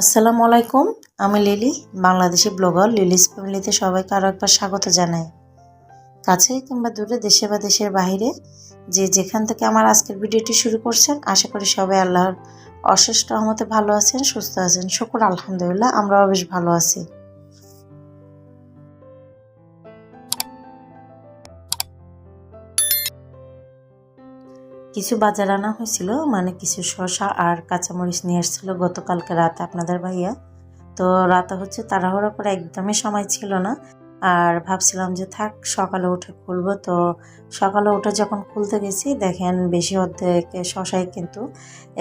আসসালামু আলাইকুম। আমি লিলি, বাংলাদেশি ব্লগার লিলিস ফ্যামিলিতে সবাইকে আরও একবার স্বাগত জানাই। কাছে কিংবা দূরে, দেশে বা দেশের বাইরে, যে যেখান থেকে আমার আজকের ভিডিওটি শুরু করছেন, আশা করি সবাই আল্লাহর অশেষ রহমতে ভালো আছেন, সুস্থ আছেন। শুকর আলহামদুলিল্লাহ, আমরাও বেশ ভালো আছি। কিছু বাজার আনা হয়েছিল, মানে কিছু শসা আর কাঁচামরিচ নিয়ে এসেছিল গতকালকে রাতে আপনাদের ভাইয়া। তো রাতে তাড়াহুড়ো করে একদমই সময় ছিল না, আর ভাবছিলাম যে থাক সকালে উঠে খুলবো। তো সকালে উঠে যখন খুলতে গেছি, দেখেন বেশি অর্ধেক শশাই কিন্তু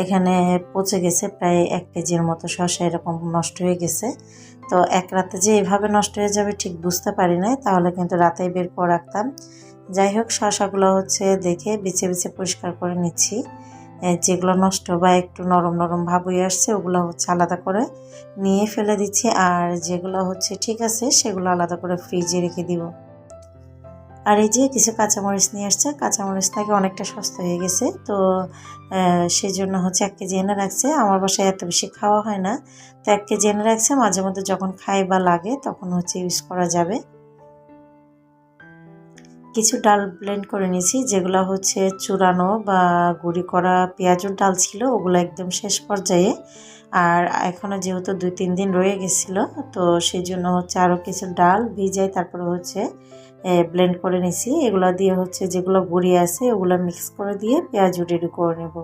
এখানে পচে গেছে। প্রায় 1 কেজির মতো শশা এরকম নষ্ট হয়ে গেছে। তো এক রাতে যে এভাবে নষ্ট হয়ে যাবে ঠিক বুঝতে পারি নাই, তাহলে কিন্তু রাতেই বের করে রাখতাম। যাই হোক, শশাগুলো দেখে বেছে বেছে পরিষ্কার করে নিচ্ছি। যেগুলো নষ্ট বা একটু নরম নরম ভাব হয়ে আসছে, ওগুলো আলাদা করে নিয়ে ফেলে দিচ্ছি, আর যেগুলো ঠিক আছে সেগুলো আলাদা করে ফ্রিজে রেখে দিব। আর এই যে কিছু কাঁচামরিচ নিয়ে আসছে, কাঁচামরিচ থেকে অনেকটা সস্তা হয়ে গেছে। তো সেই জন্য 1 কেজি এনে রাখছে। আমার বাসায় এত বেশি খাওয়া হয় না, তো 1 কেজি এনে রাখছে, মাঝে মধ্যে যখন খাই বা লাগে তখন ইউজ করা যাবে। কিছু ডাল ব্লেন্ড করে নিয়েছি, যেগুলো চূড়ানো বা গুঁড়ি করা পেঁয়াজুর ডাল ছিল, ওগুলো একদম শেষ পর্যায়ে। আর এখনও যেহেতু 2-3 দিন রয়ে গেছিলো, তো সেই জন্য আরও কিছু ডাল ভিজাই তারপরে ব্লেন্ড করে নিছি। এগুলো দিয়ে যেগুলো গুঁড়ি আছে ওগুলো মিক্স করে দিয়ে পেঁয়াজু রেডি করে নেব।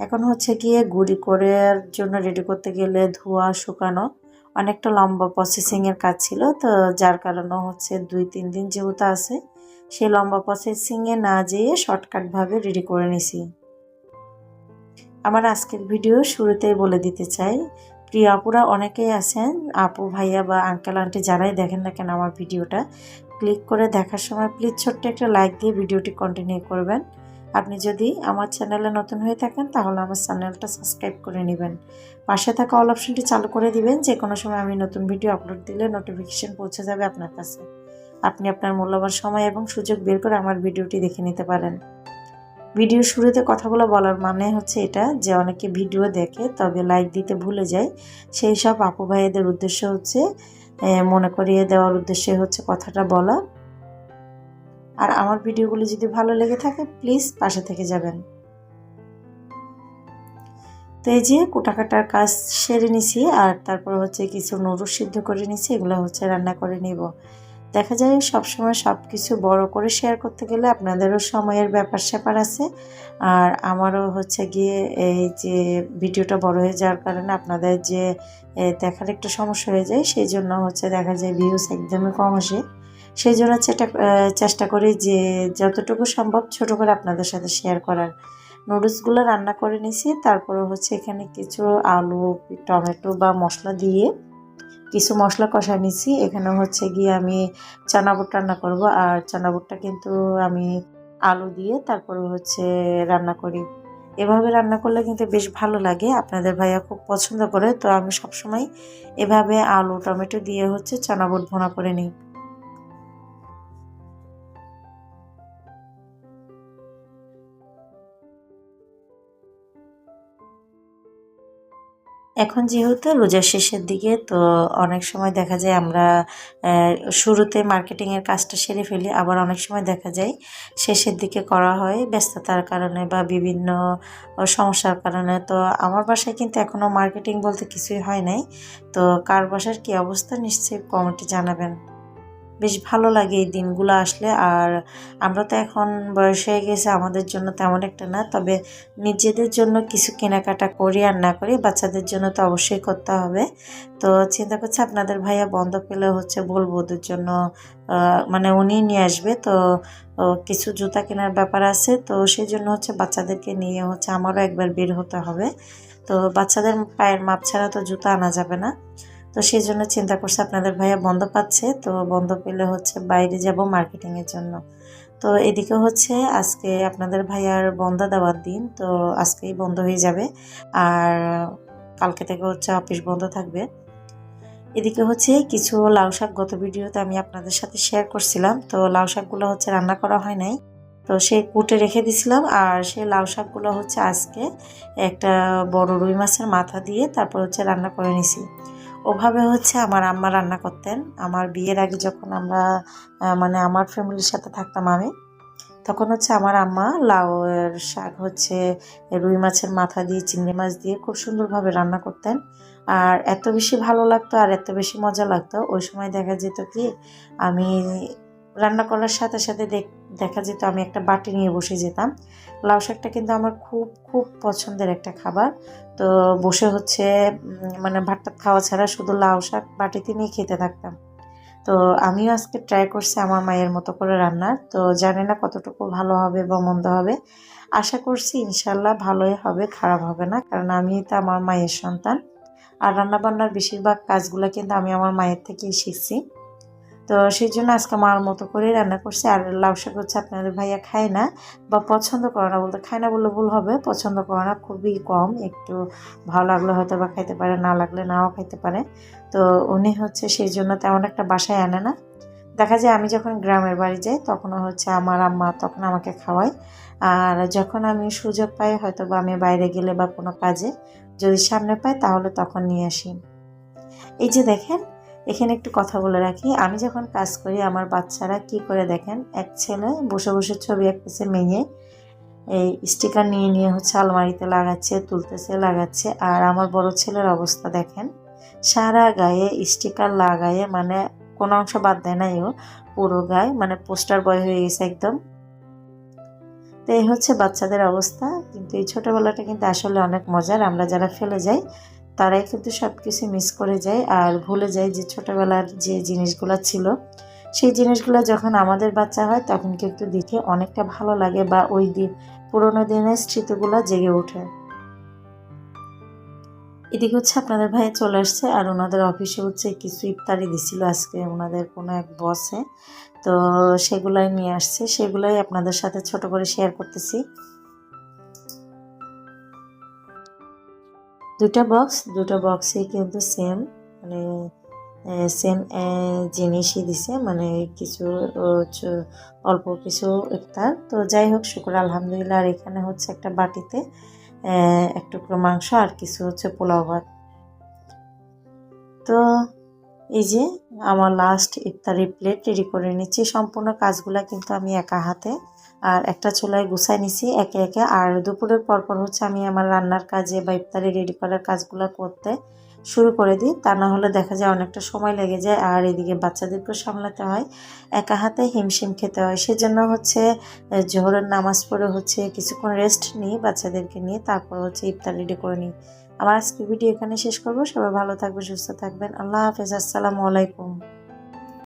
এখন গিয়ে গুঁড়ি করার জন্য রেডি করতে গেলে ধোয়া শুকানো অনেকটা লম্বা প্রসেসিংয়ের কাজ ছিল। তো যার কারণে 2-3 দিন যেহেতু আছে, সেই লম্বা প্রসেসিংয়ে না যেয়ে শর্টকাটভাবে রেডি করে নিছি। আমার আজকের ভিডিও শুরুতেই বলে দিতে চাই, প্রিয় আপুরা অনেকেই আছেন, আপু ভাইয়া বা আঙ্কেল আন্টি যারাই দেখেন না কেন আমার ভিডিওটা, ক্লিক করে দেখার সময় প্লিজ ছোট্ট একটা লাইক দিয়ে ভিডিওটি কন্টিনিউ করবেন। আপনি যদি আমার চ্যানেলে নতুন হয়ে থাকেন, তাহলে আমার চ্যানেলটা সাবস্ক্রাইব করে নেবেন। পাশে থাকা অল অপশনটি চালু করে দিবেন, যে কোনো সময় আমি নতুন ভিডিও আপলোড দিলে নোটিফিকেশন পৌঁছে যাবে আপনার কাছে। আপনি আপনার মূল্যবান সময় এবং সুযোগ বের করে আমার ভিডিওটি দেখে নিতে পারেন। ভিডিও শুরুতে কথাগুলো বলার মানে এটা যে অনেকে ভিডিও দেখে তবে লাইক দিতে ভুলে যায়। সেই সব আপু ভাইদের উদ্দেশ্য মনে করিয়ে দেওয়ার উদ্দেশ্যে কথাটা বলা। আর আমার ভিডিওগুলো যদি ভালো লেগে থাকে, প্লিজ পাশে থেকে যাবেন। তো এই যে কুটাকাটার কাজ সেরে নিছি, আর তারপর কিছু নুডলস সিদ্ধ করে নিছি, এগুলো রান্না করে নিব। দেখা যায় সবসময় সব কিছু বড় করে শেয়ার করতে গেলে আপনাদেরও সময়ের ব্যাপার স্যাপার আছে, আর আমারও গিয়ে এই যে ভিডিওটা বড় হয়ে যাওয়ার কারণে আপনাদের যে দেখার একটু সমস্যা হয়ে যায়, সেই জন্য দেখা যায় ভিউজ একদমই কম আসে। সেই জন্য চেষ্টা করি যে যতটুকু সম্ভব ছোট করে আপনাদের সাথে শেয়ার করার। নুডলসগুলো রান্না করে নিছি, তারপরে এখানে কিছু আলু, টমেটো বা মশলা দিয়ে কিছু মশলা কষা নিছি। এখানে গিয়ে আমি চানা বুট রান্না করব, আর চানা বুটটা কিন্তু আমি আলু দিয়ে তারপরে রান্না করি। এভাবে রান্না করলে কিন্তু বেশ ভালো লাগে, আপনাদের ভাইয়া খুব পছন্দ করে। তো আমি সবসময় এভাবে আলু টমেটো দিয়ে চানা বুট ভুনা করে নিই। এখন যেহেতু রোজার শেষের দিকে, তো অনেক সময় দেখা যায় আমরা শুরুতে মার্কেটিংয়ের কাজটা সেরে ফেলি, আবার অনেক সময় দেখা যায় শেষের দিকে করা হয় ব্যস্ততার কারণে বা বিভিন্ন সমস্যার কারণে। তো আমার বাসায় কিন্তু এখনও মার্কেটিং বলতে কিছুই হয় নাই। তো কার বাসার কী অবস্থা নিশ্চয়ই কমেন্টে জানাবেন। বেশ ভালো লাগে এই দিনগুলো আসলে। আর আমরা তো এখন বয়স হয়ে গেছে, আমাদের জন্য তেমন একটা না, তবে নিজেদের জন্য কিছু কেনাকাটা করি আর না করি, বাচ্চাদের জন্য তো অবশ্যই করতে হবে। তো চিন্তা করছি আপনাদের ভাইয়া বন্ধ পেলে বলবো ওদের জন্য, মানে উনি নিয়ে আসবে। তো কিছু জুতা কেনার ব্যাপার আছে, তো সেই জন্য বাচ্চাদেরকে নিয়ে আমারও একবার বের হতে হবে। তো বাচ্চাদের পায়ের মাপ ছাড়া তো জুতা আনা যাবে না। তো সেই জন্য চিন্তা করছে আপনাদের ভাইয়া বন্ধ পাচ্ছে, তো বন্ধ পেলে বাইরে যাব মার্কেটিংয়ের জন্য। তো এদিকে আজকে আপনাদের ভাইয়ার বন্ধ দেওয়ার দিন, তো আজকেই বন্ধ হয়ে যাবে, আর কালকে থেকে অফিস বন্ধ থাকবে। এদিকে কিছু লাউ শাক গত ভিডিওতে আমি আপনাদের সাথে শেয়ার করছিলাম, তো লাউ শাকগুলো রান্না করা হয় নাই। তো সেই কুটে রেখে দিছিলাম। আর সেই লাউ শাকগুলো হচ্ছে আজকে একটা বড় রুই মাছের মাথা দিয়ে তারপর হচ্ছে রান্না করে নিছি। ওভাবে হচ্ছে আমার আম্মা রান্না করতেন। আমার বিয়ের আগে যখন আমরা মানে আমার ফ্যামিলির সাথে থাকতাম আমি, তখন হচ্ছে আমার আম্মা লাউয়ের শাক হচ্ছে রুই মাছের মাথা দিয়ে চিংড়ি মাছ দিয়ে খুব সুন্দরভাবে রান্না করতেন। আর এত বেশি ভালো লাগতো আর এত বেশি মজা লাগতো। ওই সময় দেখা যেত কি আমি রান্না করার সাথে সাথে দেখা যেত আমি একটা বাটি নিয়ে বসে যেতাম। লাউ শাকটা কিন্তু আমার খুব খুব পছন্দের একটা খাবার। তো বসে হচ্ছে মানে ভাত টাত খাওয়া ছাড়া শুধু লাউ শাক বাটিতে নিয়ে খেতে থাকতাম। তো আমিও আজকে ট্রাই করছি আমার মায়ের মতো করে রান্নার। তো জানি না কতটুকু ভালো হবে বা মন্দ হবে। আশা করছি ইনশাল্লাহ ভালোই হবে, খারাপ হবে না। কারণ আমি তো আমার মায়ের সন্তান। আর রান্নাবান্নার বেশিরভাগ কাজগুলো কিন্তু আমি আমার মায়ের থেকেই শিখছি। তো সেই জন্য আজকে মার মতো করেই রান্না করছি। আর লাউ শাক হচ্ছে আপনাদের ভাইয়া খায় না বা পছন্দ করে না, বলতে খায় না বললে ভুল হবে, পছন্দ করে না খুবই কম। একটু ভালো লাগলে হয়তো বা খাইতে পারে, না লাগলে নাও খাইতে পারে। তো উনি হচ্ছে সেই জন্য তেমন একটা বাসায় আনে না। দেখা যায় আমি যখন গ্রামের বাড়ি যাই তখনও হচ্ছে আমার আম্মা তখন আমাকে খাওয়ায়। আর যখন আমি সুযোগ পাই হয়তো বা আমি বাইরে গেলে বা কোনো কাজে যদি সামনে পাই তাহলে তখন নিয়ে আসি। এই যে দেখেন, এখানে একটু কথা বলে রাখি, আমি যখন কাজ করি আমার বাচ্চারা কি করে দেখেন, এক ছেলে বসে বসে ছবি আঁকতেছে মেয়ে, এই স্টিকার নিয়ে নিয়ে হচ্ছে আলমারিতে লাগাচ্ছে, তুলতেছে, লাগাচ্ছে। আর আমার বড় ছেলের অবস্থা দেখেন, সারা গায়ে স্টিকার লাগায়ে মানে কোনো অংশ বাদ দেয় না, ও পুরো গায়ে মানে পোস্টার বয় হয়ে গেছে একদম। তো এই হচ্ছে বাচ্চাদের অবস্থা। কিন্তু এই ছোটোবেলাটা কিন্তু আসলে অনেক মজার। আমরা যারা ফেলে যাই তারাই কিন্তু সব কিছু মিস করে যায় আর ভুলে যায় যে ছোটোবেলার যে জিনিসগুলো ছিল, সেই জিনিসগুলো যখন আমাদের বাচ্চা হয় তখন কিন্তু দেখে অনেকটা ভালো লাগে বা ওই দিন পুরোনো দিনের স্মৃতিগুলো জেগে ওঠে। এদিকে হচ্ছে আপনাদের ভাই চলে আসছে আর ওনাদের অফিসে হচ্ছে কিছু ইফতারি দিছিল আজকে ওনাদের কোনো এক বসে। তো সেগুলাই নিয়ে আসছে, সেগুলাই আপনাদের সাথে ছোট করে শেয়ার করতেছি। দুটো বক্সে কিন্তু সেম মানে সেম জিনিসই দিছে, মানে কিছু অল্প কিছু ইফতার। তো যাই হোক, শুকর আলহামদুলিল্লাহ। আর এখানে হচ্ছে একটা বাটিতে এক টুকরো মাংস আর কিছু হচ্ছে পোলাও ভাত। তো এই যে আমার লাস্ট ইফতারি প্লেট রেডি করে নিচ্ছি। সম্পূর্ণ কাজগুলা কিন্তু আমি একা হাতে আর একটা চুলায় গুছাই নিছি একে একে। আর দুপুরের পরপর হচ্ছে আমি আমার রান্নার কাজে বা ইফতারি রেডি করার কাজগুলো করতে শুরু করে দিই। তা না হলে দেখা যায় অনেকটা সময় লেগে যায় আর এদিকে বাচ্চাদেরকেও সামলাতে হয়, একা হাতে হিমশিম খেতে হয়। সেজন্য হচ্ছে জোহরের নামাজ পড়ে হচ্ছে কিছুক্ষণ রেস্ট নিই বাচ্চাদেরকে নিয়ে, তারপর হচ্ছে ইফতার রেডি করে নিই। আমার আজকে ভিডিও এখানে শেষ করব। সবাই ভালো থাকবেন, সুস্থ থাকবেন। আল্লাহ হাফেজ, আসসালামু আলাইকুম।